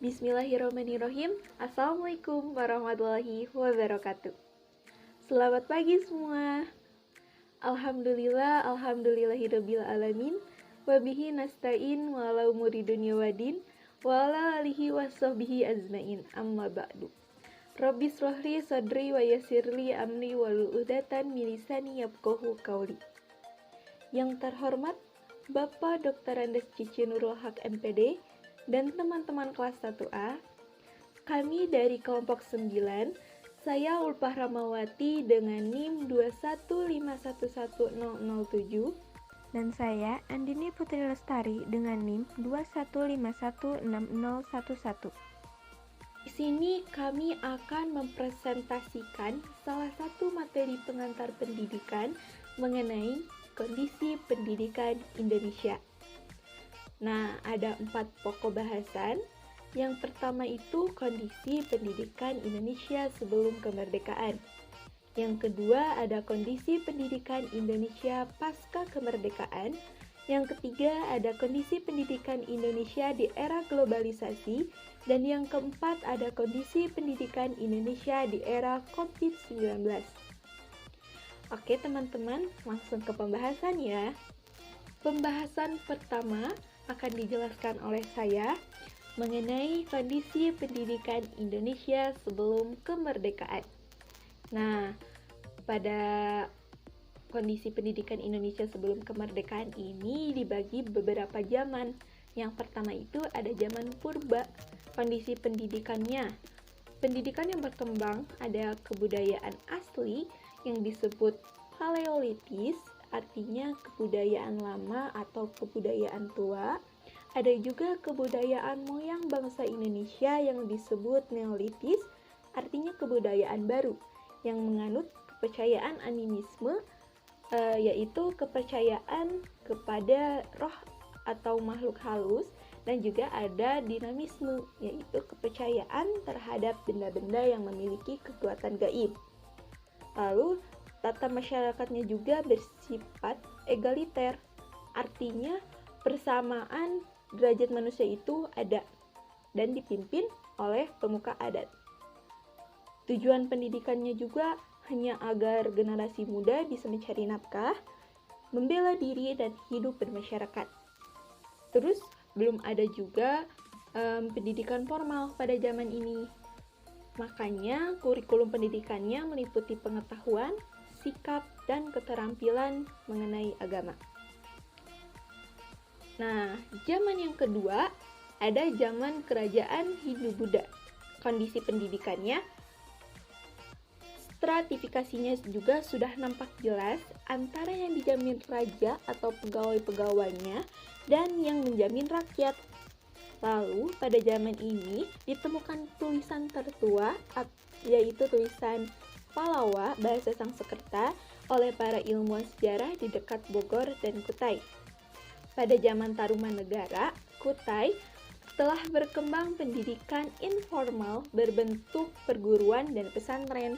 Bismillahirrahmanirrahim. Assalamualaikum warahmatullahi wabarakatuh. Selamat pagi semua. Alhamdulillahirabbil alamin. Wabihi nasta'in walau umuri dunya wadin wa ala alihi washabbihi azmain. Amma ba'du. Rabbi shrahli sadri wa yassirli amri wahlul 'uqdatam min lisani yafqahu qauli. Yang terhormat Bapak Dr. Andes Cici Nurul Haq MPD dan teman-teman kelas 1A, kami dari kelompok 9, saya Ulpah Ramawati dengan NIM 215110007 dan saya Andini Putri Lestari dengan NIM 2151611. Di sini kami akan mempresentasikan salah satu materi pengantar pendidikan mengenai kondisi pendidikan Indonesia. Nah, ada 4 pokok bahasan. Yang pertama itu kondisi pendidikan Indonesia sebelum kemerdekaan. Yang kedua ada kondisi pendidikan Indonesia pasca kemerdekaan. Yang ketiga ada kondisi pendidikan Indonesia di era globalisasi. Dan yang keempat ada kondisi pendidikan Indonesia di era COVID-19. Oke teman-teman, langsung ke pembahasan ya. Pembahasan pertama akan dijelaskan oleh saya mengenai kondisi pendidikan Indonesia sebelum kemerdekaan. Nah, pada kondisi pendidikan Indonesia sebelum kemerdekaan ini dibagi beberapa zaman. Yang pertama itu ada zaman purba, kondisi pendidikannya. Pendidikan yang berkembang ada kebudayaan asli yang disebut Paleolitis, artinya kebudayaan lama atau kebudayaan tua. Ada juga kebudayaan moyang bangsa Indonesia yang disebut Neolitis, artinya kebudayaan baru yang menganut kepercayaan animisme, yaitu kepercayaan kepada roh atau makhluk halus, dan juga ada dinamisme, yaitu kepercayaan terhadap benda-benda yang memiliki kekuatan gaib. Lalu tata masyarakatnya juga bersifat egaliter, artinya persamaan derajat manusia itu ada dan dipimpin oleh pemuka adat. Tujuan pendidikannya juga hanya agar generasi muda bisa mencari nafkah, membela diri, dan hidup bermasyarakat. Terus belum ada juga pendidikan formal pada zaman ini. Makanya kurikulum pendidikannya meliputi pengetahuan, sikap, dan keterampilan mengenai agama. Nah, zaman yang kedua ada zaman kerajaan Hindu-Buddha. Kondisi pendidikannya, stratifikasinya juga sudah nampak jelas antara yang dijamin raja atau pegawai-pegawainya dan yang menjamin rakyat. Lalu, pada zaman ini ditemukan tulisan tertua, yaitu tulisan Palawa bahasa Sanskerta oleh para ilmuwan sejarah di dekat Bogor dan Kutai. Pada zaman Tarumanegara, Kutai telah berkembang pendidikan informal berbentuk perguruan dan pesantren.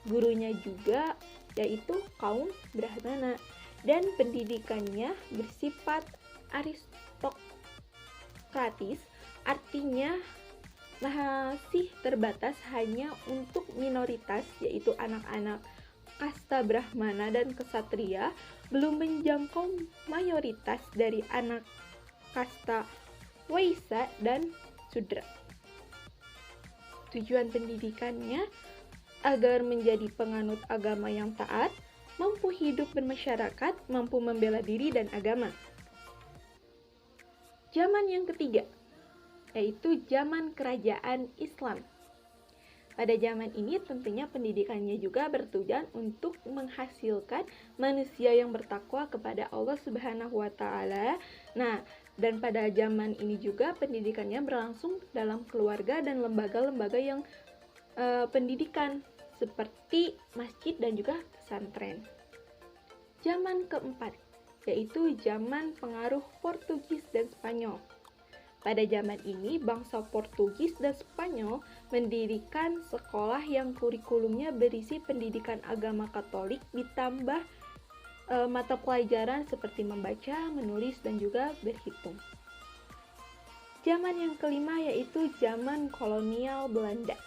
Gurunya juga yaitu kaum Brahmana dan pendidikannya bersifat aristokratis, artinya masih terbatas hanya untuk minoritas, yaitu anak-anak kasta Brahmana dan Ksatria, belum menjangkau mayoritas dari anak kasta Waisya dan Sudra. Tujuan pendidikannya agar menjadi penganut agama yang taat, mampu hidup bermasyarakat, mampu membela diri dan agama. Zaman yang ketiga yaitu zaman kerajaan Islam. Pada zaman ini tentunya pendidikannya juga bertujuan untuk menghasilkan manusia yang bertakwa kepada Allah Subhanahu wa Ta'ala. Nah, dan pada zaman ini juga pendidikannya berlangsung dalam keluarga dan lembaga-lembaga yang pendidikan seperti masjid dan juga pesantren. Zaman keempat yaitu zaman pengaruh Portugis dan Spanyol. Pada zaman ini, bangsa Portugis dan Spanyol mendirikan sekolah yang kurikulumnya berisi pendidikan agama Katolik ditambah mata pelajaran seperti membaca, menulis, dan juga berhitung. Zaman yang kelima yaitu zaman kolonial Belanda.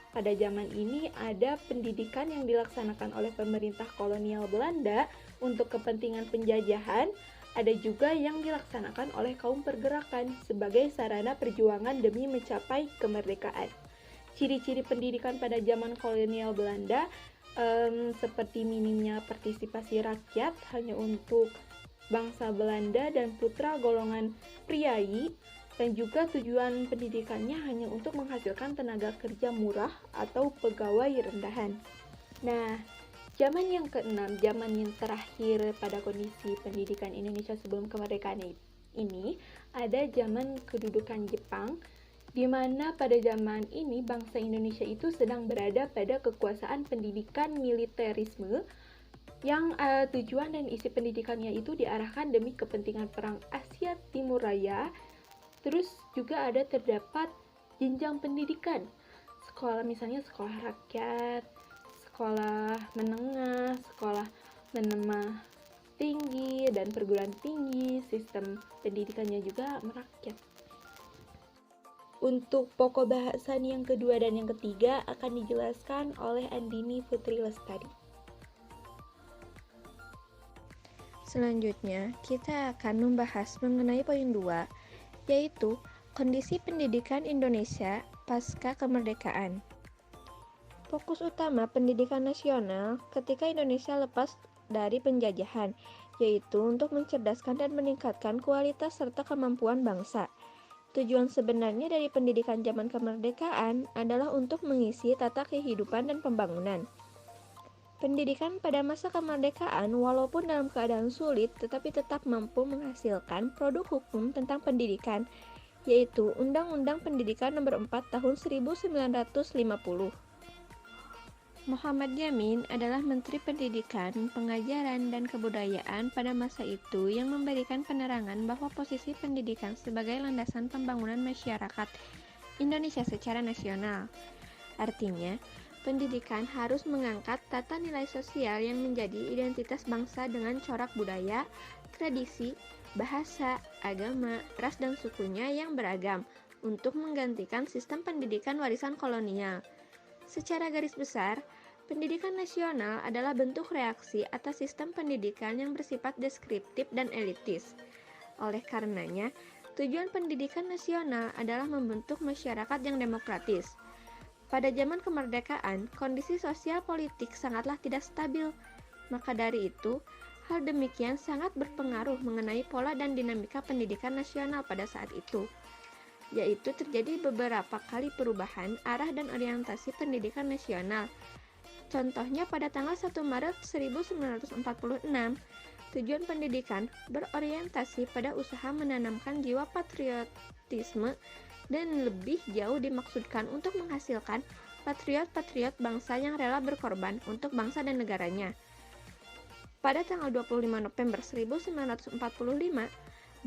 Pada zaman ini ada pendidikan yang dilaksanakan oleh pemerintah kolonial Belanda untuk kepentingan penjajahan, ada juga yang dilaksanakan oleh kaum pergerakan sebagai sarana perjuangan demi mencapai kemerdekaan. Ciri-ciri pendidikan pada zaman kolonial Belanda seperti minimnya partisipasi rakyat hanya untuk bangsa Belanda dan putra golongan priai, dan juga tujuan pendidikannya hanya untuk menghasilkan tenaga kerja murah atau pegawai rendahan. Nah, zaman yang keenam, zaman yang terakhir pada kondisi pendidikan Indonesia sebelum kemerdekaan ini, ada zaman kedudukan Jepang, di mana pada zaman ini bangsa Indonesia itu sedang berada pada kekuasaan pendidikan militerisme yang tujuan dan isi pendidikannya itu diarahkan demi kepentingan perang Asia Timur Raya. Terus juga terdapat jenjang pendidikan, sekolah misalnya sekolah rakyat, sekolah menengah, sekolah menengah tinggi, dan perguruan tinggi. Sistem pendidikannya juga merakyat. Untuk pokok bahasan yang kedua dan yang ketiga akan dijelaskan oleh Andini Putri Lestari. Selanjutnya, kita akan membahas mengenai poin 2, yaitu kondisi pendidikan Indonesia pasca kemerdekaan. Fokus utama pendidikan nasional ketika Indonesia lepas dari penjajahan, yaitu untuk mencerdaskan dan meningkatkan kualitas serta kemampuan bangsa. Tujuan sebenarnya dari pendidikan zaman kemerdekaan adalah untuk mengisi tata kehidupan dan pembangunan. Pendidikan pada masa kemerdekaan, walaupun dalam keadaan sulit, tetapi tetap mampu menghasilkan produk hukum tentang pendidikan, yaitu Undang-Undang Pendidikan Nomor 4 Tahun 1950. Muhammad Yamin adalah Menteri Pendidikan, Pengajaran, dan Kebudayaan pada masa itu yang memberikan penerangan bahwa posisi pendidikan sebagai landasan pembangunan masyarakat Indonesia secara nasional. Artinya, pendidikan harus mengangkat tata nilai sosial yang menjadi identitas bangsa dengan corak budaya, tradisi, bahasa, agama, ras dan sukunya yang beragam untuk menggantikan sistem pendidikan warisan kolonial. Secara garis besar, pendidikan nasional adalah bentuk reaksi atas sistem pendidikan yang bersifat deskriptif dan elitis. Oleh karenanya, tujuan pendidikan nasional adalah membentuk masyarakat yang demokratis. Pada zaman kemerdekaan, kondisi sosial politik sangatlah tidak stabil. Maka dari itu, hal demikian sangat berpengaruh mengenai pola dan dinamika pendidikan nasional pada saat itu, yaitu terjadi beberapa kali perubahan arah dan orientasi pendidikan nasional. Contohnya pada tanggal 1 Maret 1946, tujuan pendidikan berorientasi pada usaha menanamkan jiwa patriotisme dan lebih jauh dimaksudkan untuk menghasilkan patriot-patriot bangsa yang rela berkorban untuk bangsa dan negaranya. Pada tanggal 25 November 1945,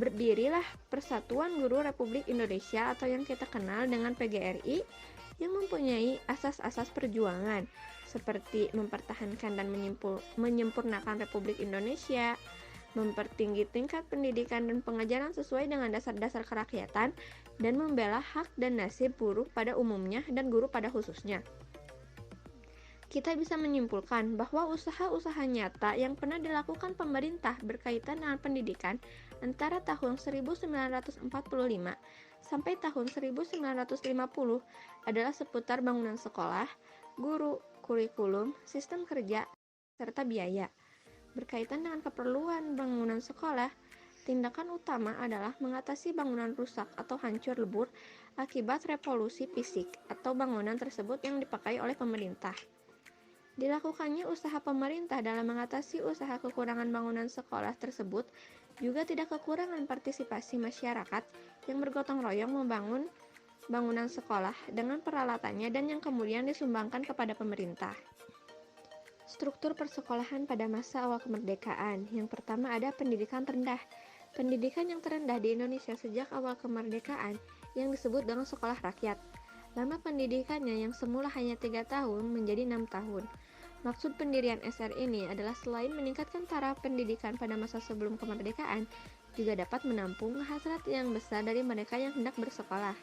berdirilah Persatuan Guru Republik Indonesia atau yang kita kenal dengan PGRI yang mempunyai asas-asas perjuangan seperti mempertahankan dan menyempurnakan Republik Indonesia, mempertinggi tingkat pendidikan dan pengajaran sesuai dengan dasar-dasar kerakyatan, dan membela hak dan nasib buruh pada umumnya dan guru pada khususnya. Kita bisa menyimpulkan bahwa usaha-usaha nyata yang pernah dilakukan pemerintah berkaitan dengan pendidikan antara tahun 1945 sampai tahun 1950 adalah seputar bangunan sekolah, guru, kurikulum, sistem kerja, serta biaya. Berkaitan dengan keperluan bangunan sekolah, tindakan utama adalah mengatasi bangunan rusak atau hancur lebur akibat revolusi fisik atau bangunan tersebut yang dipakai oleh pemerintah. Dilakukannya usaha pemerintah dalam mengatasi usaha kekurangan bangunan sekolah tersebut juga tidak kekurangan partisipasi masyarakat yang bergotong royong membangun bangunan sekolah dengan peralatannya dan yang kemudian disumbangkan kepada pemerintah. Struktur persekolahan pada masa awal kemerdekaan. Yang pertama ada pendidikan rendah. Pendidikan yang terendah di Indonesia sejak awal kemerdekaan yang disebut dengan sekolah rakyat. Lama pendidikannya yang semula hanya 3 tahun menjadi 6 tahun. Maksud pendirian SR ini adalah selain meningkatkan taraf pendidikan pada masa sebelum kemerdekaan, juga dapat menampung hasrat yang besar dari mereka yang hendak bersekolah.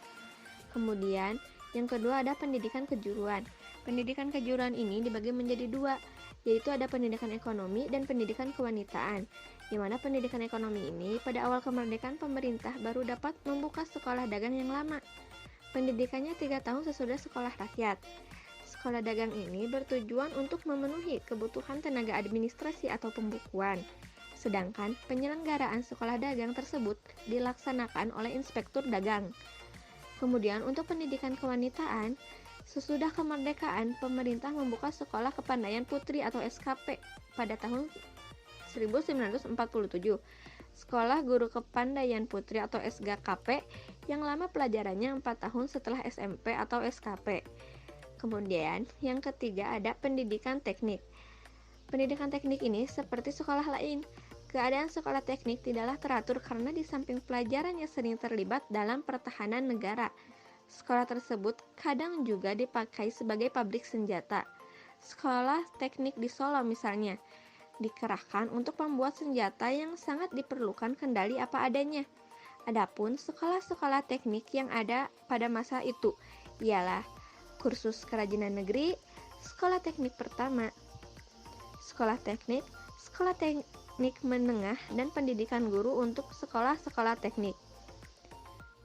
Kemudian, yang kedua ada pendidikan kejuruan. Pendidikan kejuruan ini dibagi menjadi dua, yaitu ada pendidikan ekonomi dan pendidikan kewanitaan, di mana pendidikan ekonomi ini pada awal kemerdekaan pemerintah baru dapat membuka sekolah dagang yang lama. Pendidikannya 3 tahun sesudah sekolah rakyat. Sekolah dagang ini bertujuan untuk memenuhi kebutuhan tenaga administrasi atau pembukuan. Sedangkan penyelenggaraan sekolah dagang tersebut dilaksanakan oleh inspektur dagang. Kemudian untuk pendidikan kewanitaan, sesudah kemerdekaan pemerintah membuka sekolah kepandaian putri atau SKP pada tahun 1947. Sekolah Guru Kepandaian Putri atau SGKP yang lama pelajarannya 4 tahun setelah SMP atau SKP. Kemudian yang ketiga ada pendidikan teknik. Pendidikan teknik ini seperti sekolah lain. Keadaan sekolah teknik tidaklah teratur karena di samping pelajarannya sering terlibat dalam pertahanan negara. Sekolah tersebut kadang juga dipakai sebagai pabrik senjata. Sekolah teknik di Solo misalnya, dikerahkan untuk membuat senjata yang sangat diperlukan kendali apa adanya. Adapun sekolah-sekolah teknik yang ada pada masa itu ialah kursus kerajinan negeri, sekolah teknik pertama, sekolah teknik menengah, dan pendidikan guru untuk sekolah-sekolah teknik.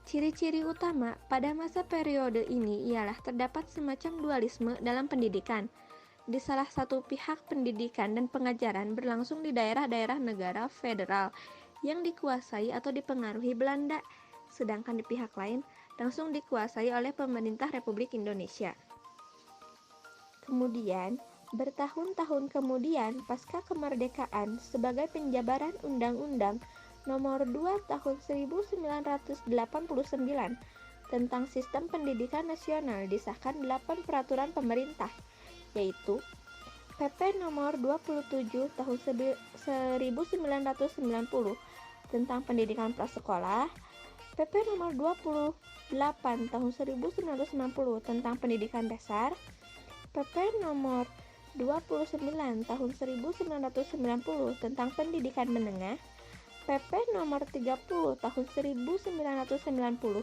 Ciri-ciri utama pada masa periode ini ialah terdapat semacam dualisme dalam pendidikan. Di salah satu pihak pendidikan dan pengajaran berlangsung di daerah-daerah negara federal yang dikuasai atau dipengaruhi Belanda, sedangkan di pihak lain langsung dikuasai oleh pemerintah Republik Indonesia. Kemudian, bertahun-tahun kemudian pasca kemerdekaan sebagai penjabaran Undang-Undang Nomor 2 Tahun 1989 tentang Sistem Pendidikan Nasional disahkan 8 peraturan pemerintah, yaitu PP Nomor 27 Tahun 1990 tentang Pendidikan Prasekolah, PP Nomor 28 Tahun 1990 tentang Pendidikan Dasar, PP Nomor 29 Tahun 1990 tentang Pendidikan Menengah, PP Nomor 30 Tahun 1990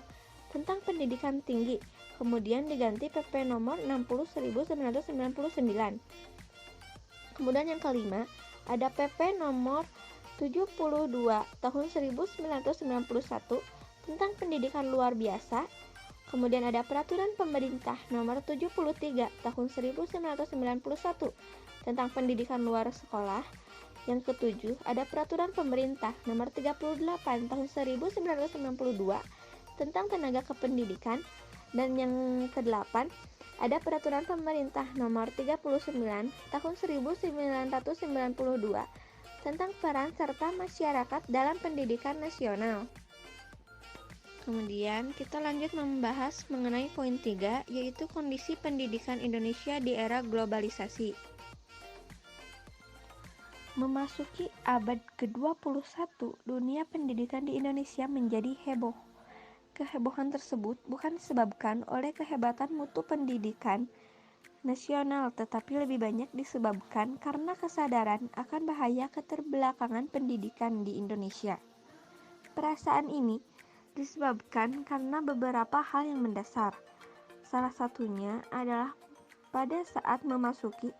tentang Pendidikan Tinggi, kemudian diganti PP Nomor 60 1999. Kemudian yang kelima, ada PP Nomor 72 Tahun 1991 tentang Pendidikan Luar Biasa. Kemudian ada Peraturan Pemerintah Nomor 73 Tahun 1991 tentang Pendidikan Luar Sekolah. Yang ketujuh, ada Peraturan Pemerintah Nomor 38 Tahun 1992 tentang Tenaga Kependidikan. Dan yang kedelapan, ada Peraturan Pemerintah Nomor 39 Tahun 1992 tentang peran serta masyarakat dalam pendidikan nasional. Kemudian kita lanjut membahas mengenai poin 3, yaitu kondisi pendidikan Indonesia di era globalisasi. Memasuki abad ke-21, dunia pendidikan di Indonesia menjadi heboh. Kehebohan tersebut bukan disebabkan oleh kehebatan mutu pendidikan nasional, tetapi lebih banyak disebabkan karena kesadaran akan bahaya keterbelakangan pendidikan di Indonesia. Perasaan ini disebabkan karena beberapa hal yang mendasar. Salah satunya adalah pada saat memasuki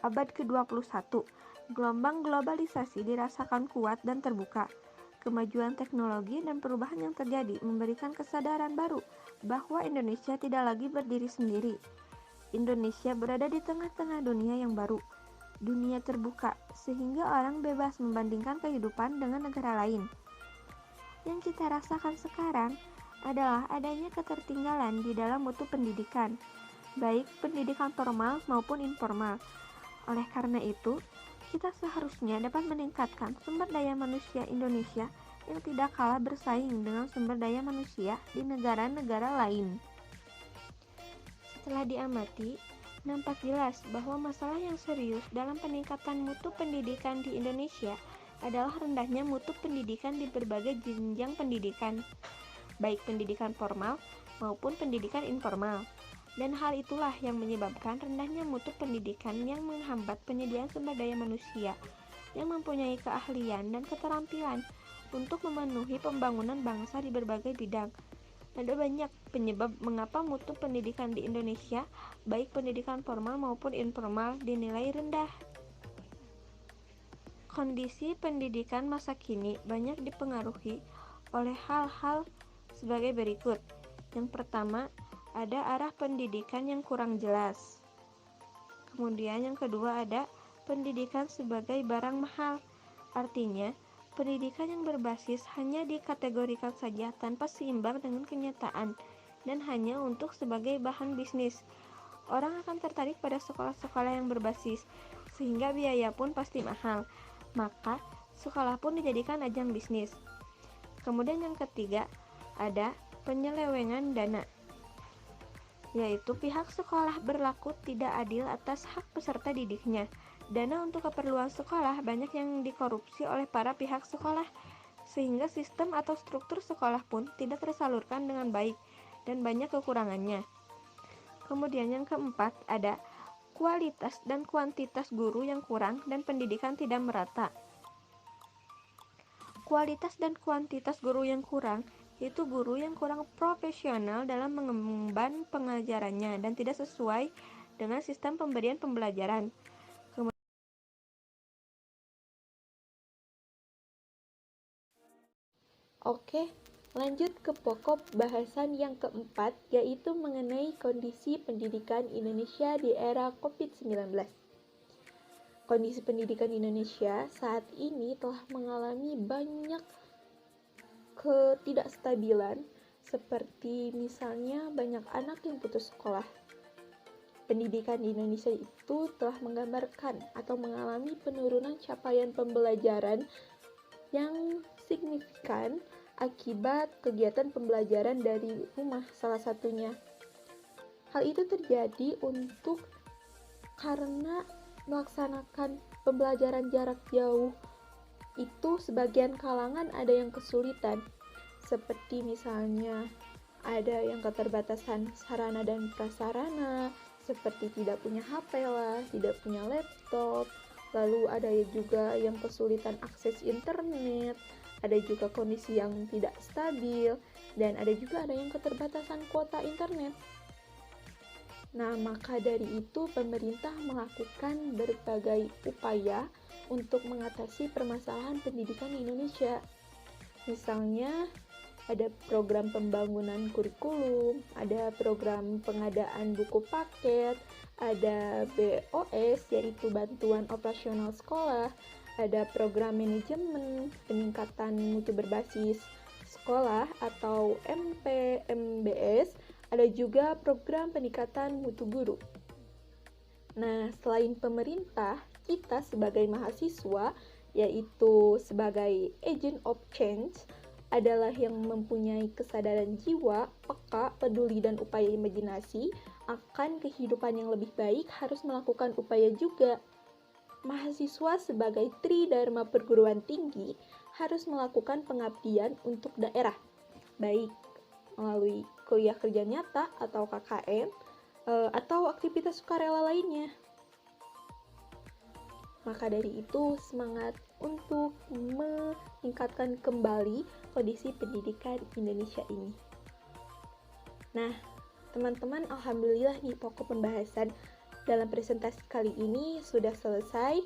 abad ke-21, gelombang globalisasi dirasakan kuat dan terbuka. Kemajuan teknologi dan perubahan yang terjadi memberikan kesadaran baru bahwa Indonesia tidak lagi berdiri sendiri. Indonesia berada di tengah-tengah dunia yang baru, dunia terbuka, sehingga orang bebas membandingkan kehidupan dengan negara lain. Yang kita rasakan sekarang adalah adanya ketertinggalan di dalam mutu pendidikan, baik pendidikan formal maupun informal. Oleh karena itu, kita seharusnya dapat meningkatkan sumber daya manusia Indonesia yang tidak kalah bersaing dengan sumber daya manusia di negara-negara lain. Setelah diamati, nampak jelas bahwa masalah yang serius dalam peningkatan mutu pendidikan di Indonesia adalah rendahnya mutu pendidikan di berbagai jenjang pendidikan, baik pendidikan formal maupun pendidikan informal. Dan hal itulah yang menyebabkan rendahnya mutu pendidikan yang menghambat penyediaan sumber daya manusia yang mempunyai keahlian dan keterampilan untuk memenuhi pembangunan bangsa di berbagai bidang. Ada banyak penyebab mengapa mutu pendidikan di Indonesia, baik pendidikan formal maupun informal, dinilai rendah. Kondisi pendidikan masa kini banyak dipengaruhi oleh hal-hal sebagai berikut. Yang pertama, ada arah pendidikan yang kurang jelas. Kemudian yang kedua ada pendidikan sebagai barang mahal. Artinya, pendidikan yang berbasis hanya dikategorikan saja tanpa seimbang dengan kenyataan dan hanya untuk sebagai bahan bisnis. Orang akan tertarik pada sekolah-sekolah yang berbasis, sehingga biaya pun pasti mahal. Maka, sekolah pun dijadikan ajang bisnis. Kemudian yang ketiga, ada penyelewengan dana, yaitu pihak sekolah berlaku tidak adil atas hak peserta didiknya. Dana untuk keperluan sekolah banyak yang dikorupsi oleh para pihak sekolah, sehingga sistem atau struktur sekolah pun tidak tersalurkan dengan baik dan banyak kekurangannya. Kemudian yang keempat, ada kualitas dan kuantitas guru yang kurang dan pendidikan tidak merata. Kualitas dan kuantitas guru yang kurang yaitu guru yang kurang profesional dalam mengemban pengajarannya dan tidak sesuai dengan sistem pemberian pembelajaran. Oke, lanjut ke pokok bahasan yang keempat, yaitu mengenai kondisi pendidikan Indonesia di era COVID-19. Kondisi pendidikan Indonesia saat ini telah mengalami banyak ketidakstabilan, seperti misalnya banyak anak yang putus sekolah. Pendidikan di Indonesia itu telah menggambarkan atau mengalami penurunan capaian pembelajaran yang signifikan akibat kegiatan pembelajaran dari rumah salah satunya. Hal itu terjadi karena melaksanakan pembelajaran jarak jauh itu sebagian kalangan ada yang kesulitan, seperti misalnya ada yang keterbatasan sarana dan prasarana, seperti tidak punya HP lah, tidak punya laptop, lalu ada juga yang kesulitan akses internet, ada juga kondisi yang tidak stabil, dan ada yang keterbatasan kuota internet. Nah, maka dari itu pemerintah melakukan berbagai upaya untuk mengatasi permasalahan pendidikan di Indonesia. Misalnya, ada program pembangunan kurikulum, ada program pengadaan buku paket, ada BOS yaitu bantuan operasional sekolah, ada program manajemen peningkatan mutu berbasis sekolah atau MPMBS, ada juga program peningkatan mutu guru. Nah, selain pemerintah, kita sebagai mahasiswa, yaitu sebagai agent of change, adalah yang mempunyai kesadaran jiwa, peka, peduli, dan upaya imajinasi akan kehidupan yang lebih baik harus melakukan upaya juga. Mahasiswa sebagai tridharma perguruan tinggi harus melakukan pengabdian untuk daerah, baik melalui kuliah kerja nyata atau KKN, atau aktivitas sukarela lainnya. Maka dari itu, semangat untuk meningkatkan kembali kondisi pendidikan Indonesia ini. Nah, teman-teman, alhamdulillah nih pokok pembahasan dalam presentasi kali ini sudah selesai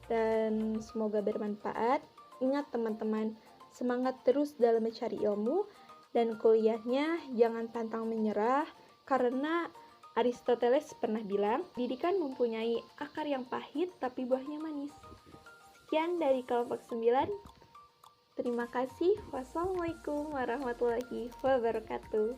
dan semoga bermanfaat. Ingat teman-teman, semangat terus dalam mencari ilmu dan kuliahnya jangan pantang menyerah, karena Aristoteles pernah bilang, pendidikan mempunyai akar yang pahit tapi buahnya manis. Sekian dari kelompok 9. Terima kasih. Wassalamualaikum warahmatullahi wabarakatuh.